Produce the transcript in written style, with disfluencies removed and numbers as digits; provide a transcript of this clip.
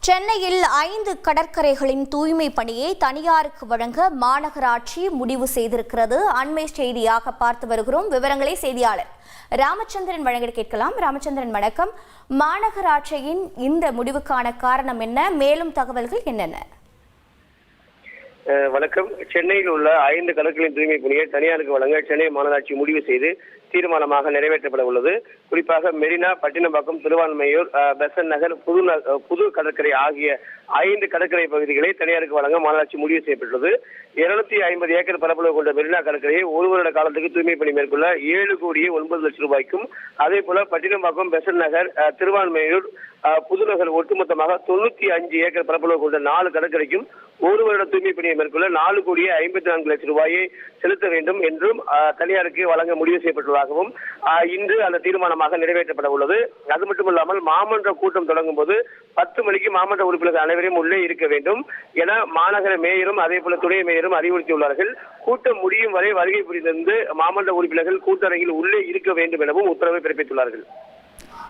சென்னையில் 5 கடற்கரைகளின் தூய்மை பணியை தனியாருக்கு வழங்க மாநகராட்சி முடிவு செய்திருக்கிறது. அண்மை செய்தியாக பார்த்து வருகிறோம். விவரங்களை செய்தியாளர் ராமச்சந்திரன் வழங்க கேட்கலாம். ராமச்சந்திரன், வணக்கம். மாநகராட்சியின் இந்த முடிவுக்கான காரணம் என்ன? மேலும் தகவல்கள் என்னென்ன? வணக்கம். சென்னையில் உள்ள 5 கடற்கரைகளின் தூய்மை பணியை தனியாருக்கு வழங்க சென்னை மாநகராட்சி முடிவு செய்து தீர்மானமாக நிறைவேற்றப்பட உள்ளது. குறிப்பாக மெரினா, பட்டினப்பாக்கம், திருவான்மையூர், பெசன்ட் நகர், புது கடற்கரை ஆகிய 5 கடற்கரை பகுதிகளை தனியாருக்கு வழங்க மாநகராட்சி முடிவு செய்யப்பட்டுள்ளது. 250 ஏக்கர் பரப்பளவு கொண்ட மெரினா கடற்கரையை ஒரு வருட காலத்துக்கு தூய்மை பணி மேற்கொள்ள 7,09,00,000 ரூபாய்க்கும், அதே போல பட்டினப்பாக்கம், பெசன்ட் நகர், திருவான்மையூர், புதுநகர் ஒட்டுமொத்தமாக 95 ஏக்கர் பரப்பளவு கொண்ட 4 கடற்கரைக்கும் ஒரு வருட தூய்மை பணியை மேற்கொள்ள 4,54,00,000 ரூபாயை செலுத்த வேண்டும் என்றும் தனியாருக்கு வழங்க முடிவு செய்யப்பட்டுள்ளதாகவும் இன்று அந்த தீர்மானமாக நிறைவேற்றப்பட உள்ளது. அது மட்டுமல்லாமல் மாமன்ற கூட்டம் தொடங்கும் போது 10 மணிக்கு மாமன்ற உறுப்பினர்கள் அனைவரையும் உள்ளே இருக்க வேண்டும் என மாநகர மேயரும் அதே போல துணை மேயரும் அறிவுறுத்தியுள்ளார்கள். கூட்டம் முடியும் வரை வருகை புரிந்திருந்து மாமன்ற உறுப்பினர்கள் கூட்டரங்கில் உள்ளே இருக்க வேண்டும் எனவும் உத்தரவை பிறப்பித்துள்ளார்கள்.